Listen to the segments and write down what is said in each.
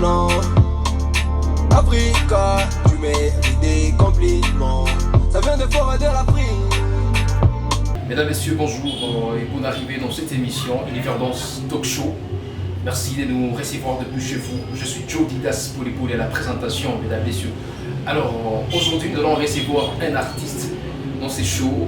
plan. Africa, tu mérites des compliments. Ça vient de fort de l'Afrique. Mesdames, Messieurs, bonjour et bonne arrivée dans cette émission Univerdance Talk Show. Merci de nous recevoir depuis chez vous. Je suis Joe Didas Polypoly à la présentation, mesdames, messieurs. Alors, aujourd'hui, nous allons recevoir un artiste dans ces shows.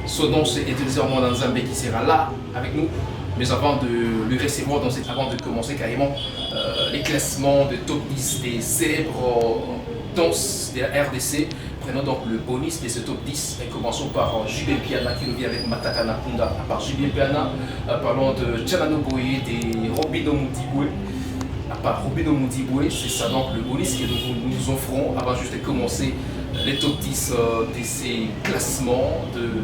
Son nom est désormais dans Zambé qui sera là avec nous. Mais avant de le recevoir, avant de commencer carrément les classements de top 10 des célèbres danses de la RDC, prenons donc le bonus de ce top 10 et commençons par Julien Piana qui nous vient avec Matakana Kunda. À part Julien Piana, parlons de Tchalano Boye, de Robino Moudiboué. À part Robino Moudiboué, c'est ça donc le bonus que nous offrons avant juste de commencer les top 10 de ces classements de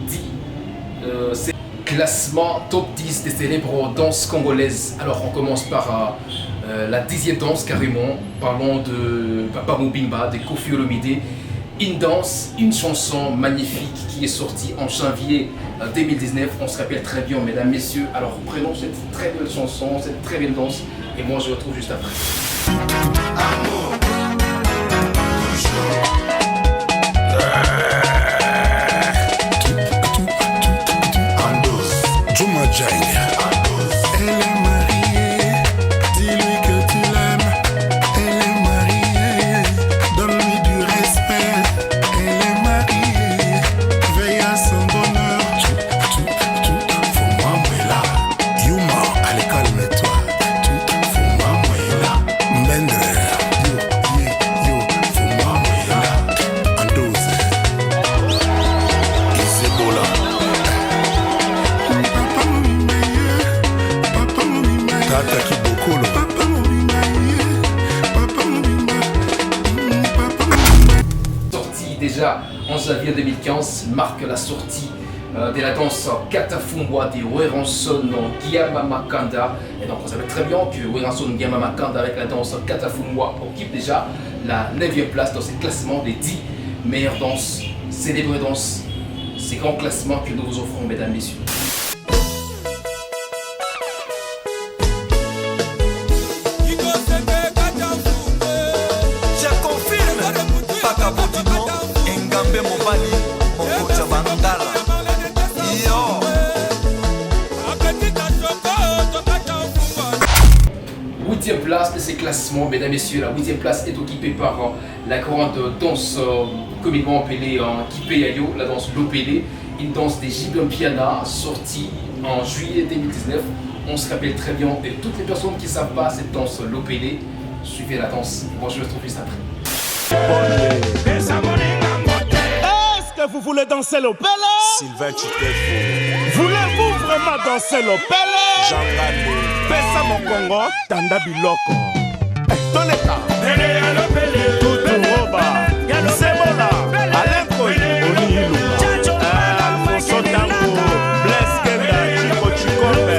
10. Classement top 10 des célèbres danses congolaises. Alors on commence par la 10e danse carrément. Parlons de Papa Mobimba, de Koffi Olomide. Une danse, une chanson magnifique qui est sortie en janvier 2019. On se rappelle très bien, mesdames, messieurs. Alors prenons cette très belle chanson, cette très belle danse. Et moi je retrouve juste après. Amour. Elle est mariée, dis-lui que tu l'aimes. Elle est mariée, donne-lui du respect. Elle est mariée, veille à son bonheur. Faut-moi là. Yuma, allez calme-toi. Faut-moi là. Mendre, yo, faut-moi là. En dose. Isebola. Sorti déjà en janvier 2015, marque la sortie de la danse Katafumbwa de Weranson Giama Makanda. Et donc vous savez très bien que Weranson Giama Makanda avec la danse Katafumbwa occupe déjà la 9e place dans ce classement des 10 meilleures danses, célèbres danses, ces grands classements que nous vous offrons, mesdames, messieurs. Huitième place de ces classements, mesdames et messieurs. La 8e place est occupée par la grande danse communément appelée Kipeyayo, la danse Lopele, une danse des Julien Piana sortie en juillet 2019. On se rappelle très bien de toutes les personnes qui ne savent pas cette danse Lopele. Suivez la danse. Moi je me retrouve juste après. Est-ce que vous voulez danser l'opélé? Sylvain Chitefo. Voulez-vous vraiment danser l'opélé? Jean Gandé. Pesa mon Congo, Tanda Biloko. Toleka. Tutu Roba. Sebola. Alain Koyi. Onilu. Alfonso Tango. Blaise Kenda. Chico Chikombe.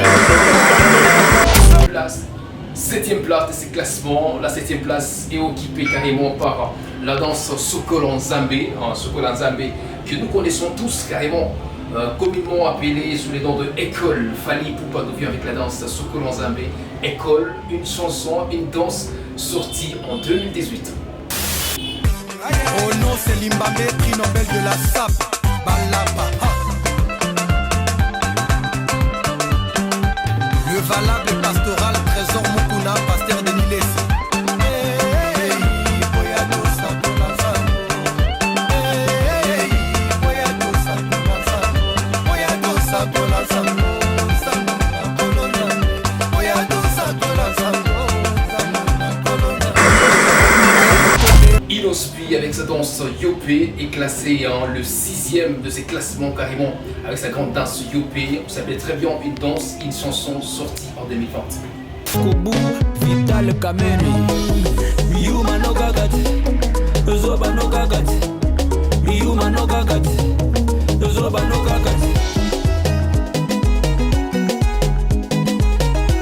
7e place de ces classements. La 7e place est occupée carrément par la danse Sokolo Nzambe. Sokolo Nzambe que nous connaissons tous carrément, communément appelée sous les noms de École. Fally Ipupa nous vient avec la danse Sokolo Nzambe. École, une chanson, une danse sortie en 2018. Oh non, c'est Limbambe, prix Nobel de la SAP. Balaba. Le valable pastoral, trésor Mukuna, pasteur de Niles. Inospi avec sa danse Yopé est classé le 6e de ses classements carrément avec sa grande danse Yopé. On s'appelait très bien une danse, une chanson sortie en 2020. Kobu, Vital Kameni, Yuma no Gagati, Zoba no Gagati, Yuma no Gagati, Zoba no Gagati.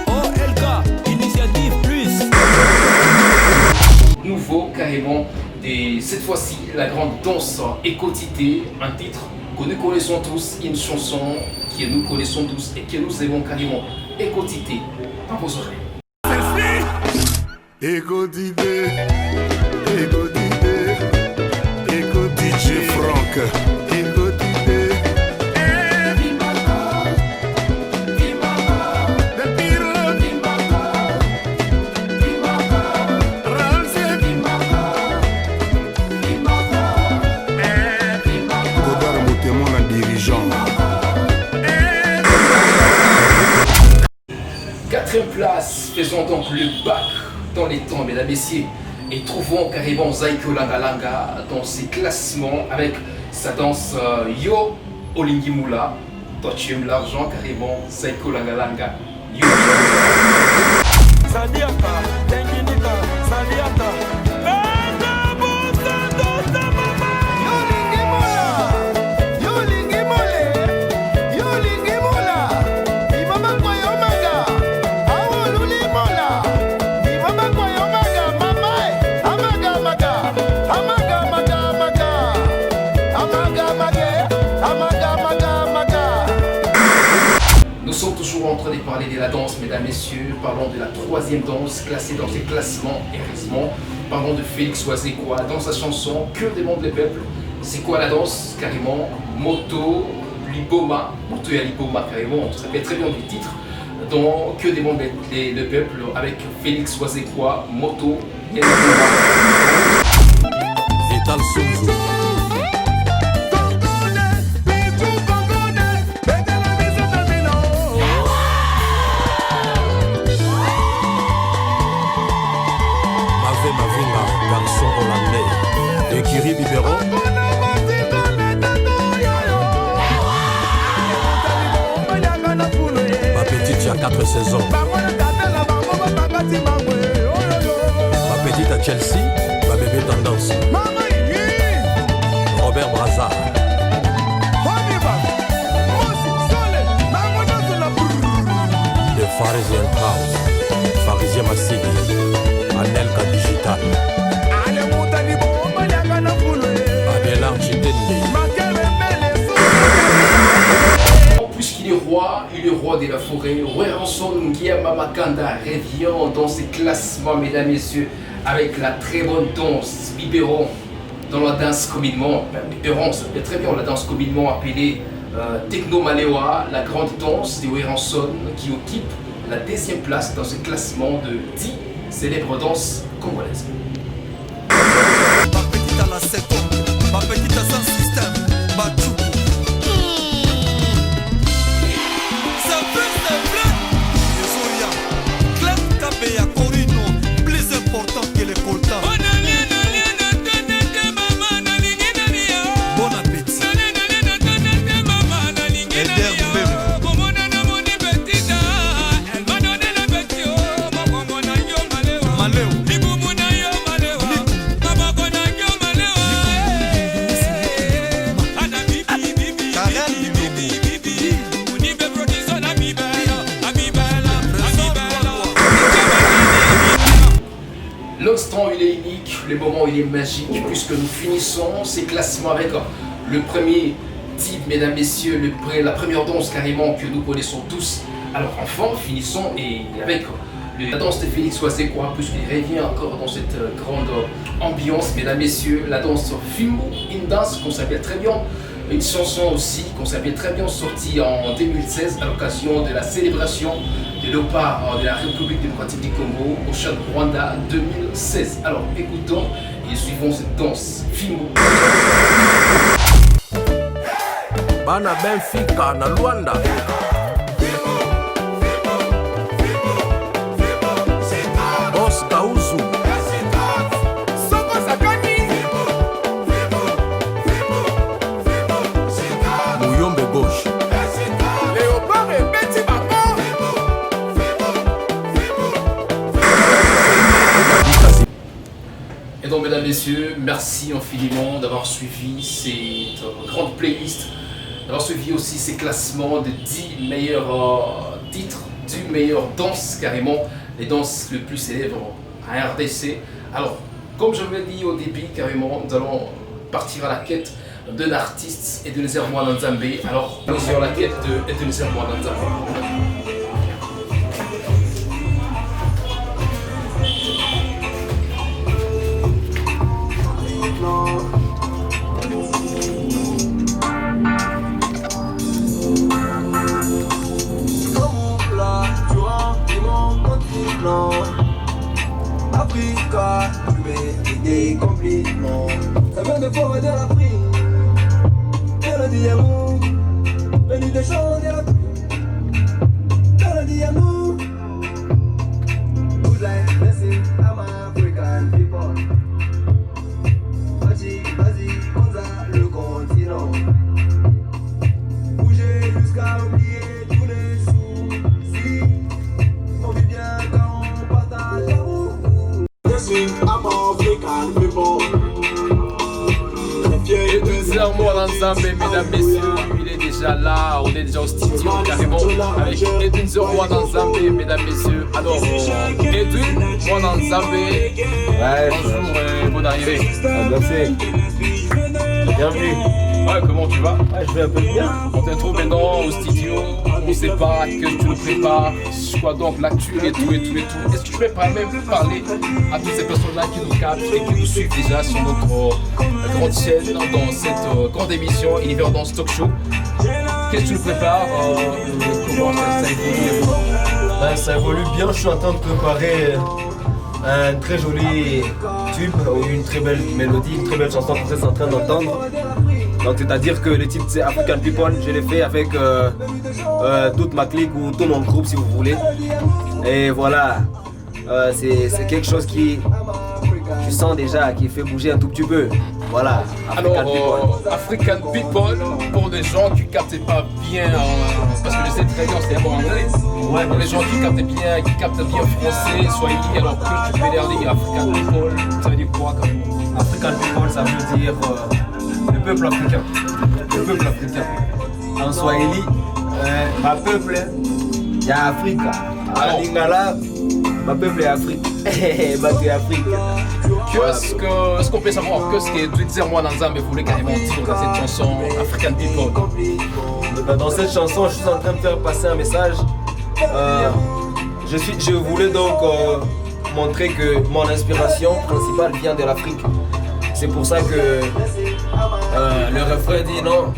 OLK, Initiative Plus. Nouveau carrément, et cette fois-ci la grande danse Écotité, un titre que nous connaissons tous, une chanson que nous connaissons tous et que nous aimons carrément. Écotité dans vos oreilles. Ego d'idée, ego d'idée, ego DJ Franck, ego d'idée. Quatrième place, faisons donc le bac dans les temps, mesdames et messieurs, et trouvons carrément Zaiko Langa Langa dans ses classements avec sa danse Yo Olingi Moula. Toi tu aimes l'argent carrément, Zaiko Langa Langa. Yo. Sadiaka, Tenginika, Sadiaka. Nous sommes toujours en train de parler de la danse, mesdames, messieurs. Parlons de la troisième danse classée dans ses classements et heureusement. Parlons de Félix Wazekwa dans sa chanson Que demande le peuple. C'est quoi la danse? Carrément Moto Liboma. Moto et Liboma, carrément. On se rappelle très bien du titre. Dans Que demande le peuple avec Félix Wazekwa, Moto et Liboma. Vital Sunzu. Garçon hollandais, Ekiri Bibero. Ma petite, j'ai 4 saisons. Ma petite à Chelsea, ma bébé tendance. Robert Brazza. De Pharisien House, Pharisien Massidi, Anelka Digital. Puisqu'il est roi de la forêt, Weranson Nguiama Makanda revient dans ses classements, mesdames et messieurs, avec la très bonne danse biberon dans la danse communément. Biberon, ça fait très bien la danse communément appelée Techno Malewa, la grande danse de Weranson qui occupe la 2e place dans ce classement de 10 célèbres danses congolaises. Ma petite à la seconde, ma petite à sans système, ma choukou. Ça fait Soya, Clap Tapé à Corino, plus important que les coltans. Bon appétit. Eder Mbembo. Maleo. L'instant il est unique, le moment il est magique puisque nous finissons ces classements avec le premier type, mesdames, messieurs, la première danse carrément que nous connaissons tous. Alors enfin finissons et avec la danse de Félix Wazekwa puisqu'il revient encore dans cette grande ambiance, mesdames, messieurs, la danse Fimbo in Dance qu'on s'appelle très bien. Une chanson aussi qu'on s'appelle très bien sortie en 2016 à l'occasion de la célébration de léopard de la République démocratique du Congo au Chad Rwanda 2016. Alors écoutons et suivons cette danse Fimbo. Bana Benfica na Luanda. Boss Kauzu. Muyombe gauche. Et donc mesdames, messieurs, merci infiniment d'avoir suivi cette grande playlist, d'avoir suivi aussi ces classements de 10 meilleurs titres, 10 meilleures danses carrément, les danses les plus célèbres à RDC. Alors, comme je vous l'ai dit au début, carrément, nous allons partir à la quête d'un artiste et de Nzermouana Nzambé. Alors, nous sommes à la quête de Nzermouana Nzambé. Africa, idée complètement. Ça vient de forêt de l'Afrique. Mélodie d'amour, venu de chants de la pluie. Mélodie d'amour. Good life, blessing, I'm African people. Vas-y, Konza, le continent. Bouger jusqu'à oublier tous les soucis. On vit bien quand on partage l'amour. Blessing, I'm African people. Et 12h moins ensemble, mesdames, messieurs, il est déjà là, on est déjà au studio carrément avec Edwin Zermois ensemble, mesdames, messieurs. Alors, Edwin, moi ensemble, bonjour et bonne arrivée. Merci. Bienvenue. Ouais, comment tu vas? Ouais, je vais un peu bien. On te trouve maintenant au studio, on sait pas que tu le prépares, quoi donc l'actu et tout. Est-ce que tu peux même parler à toutes ces personnes-là qui nous captent et qui nous suivent déjà sur notre grande chaîne dans cette grande émission Univers Danse Talk Show? Qu'est-ce que tu nous prépares? Comment ça évolue? Ben, ça évolue bien. Je suis en train de préparer un très joli tube ou une très belle mélodie, une très belle chanson que vous êtes en train d'entendre. Donc c'est-à-dire que le titre c'est African People, je l'ai fait avec toute ma clique ou tout mon groupe si vous voulez. Et voilà, c'est quelque chose qui, tu sens déjà, qui fait bouger un tout petit peu. Voilà, African People. African People, pour des gens qui ne captent pas bien, parce que je sais très bien, c'est un mot anglais. Ouais, pour les gens qui captent bien français, swahili, alors que tu peux leur dire African People, ça veut dire quoi quand même? African People, ça veut dire le peuple africain. Le peuple africain. En Swahili, ma peuple, il y a Afrique. En Lingala, ma peuple est Afrique. Ma peuple est Afrique. Est-ce qu'on peut savoir que ce que tu disais moi dans Zambé voulait carrément dire dans cette chanson African People? Dans cette chanson, je suis en train de faire passer un message. Je voulais donc montrer que mon inspiration principale vient de l'Afrique. C'est pour ça que le refrain dit non.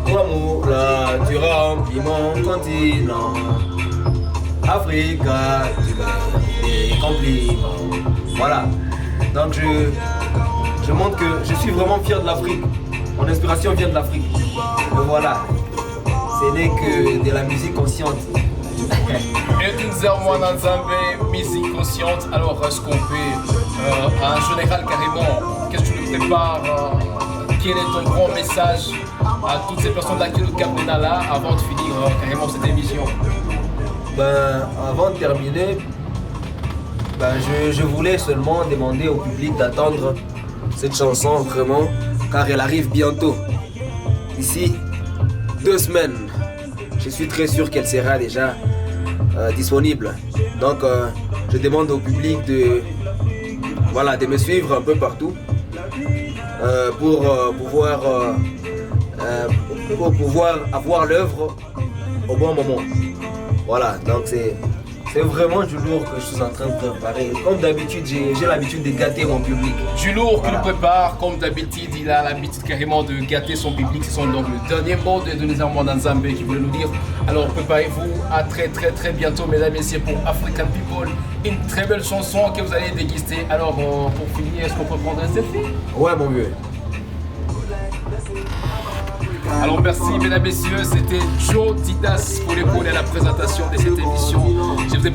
Comme là, tu remplis mon continent. Africa, tu m'as compliments. Voilà. Donc je montre que je suis vraiment fier de l'Afrique. Mon inspiration vient de l'Afrique. Et voilà. Ce n'est que de la musique consciente. Edwin Zermois dans Zambé, musique consciente. Alors, est-ce qu'on peut, en général carrément, qu'est-ce que tu nous prépares? Quel est ton grand message à toutes ces personnes-là qui nous captent là avant de finir carrément cette émission? Ben, avant de terminer, ben, je voulais seulement demander au public d'attendre cette chanson vraiment, car elle arrive bientôt. D'ici 2 semaines, je suis très sûr qu'elle sera déjà disponible. Donc, je demande au public de me suivre un peu partout pour pouvoir avoir l'œuvre au bon moment. Voilà, donc c'est vraiment du lourd que je suis en train de préparer. Comme d'habitude, j'ai l'habitude de gâter mon public. Du lourd qu'il prépare, comme d'habitude, il a l'habitude carrément de gâter son public. Ce sont donc le dernier mot de Les Armois dans Zambé qui voulait nous dire. Alors préparez-vous à très bientôt, mesdames et messieurs, pour African People. Une très belle chanson que vous allez déguster. Alors pour finir, est-ce qu'on peut prendre un selfie? Ouais, mon vieux. Alors merci mesdames et messieurs, c'était Joe Didas pour l'épaule à la présentation de cette émission. Je vous ai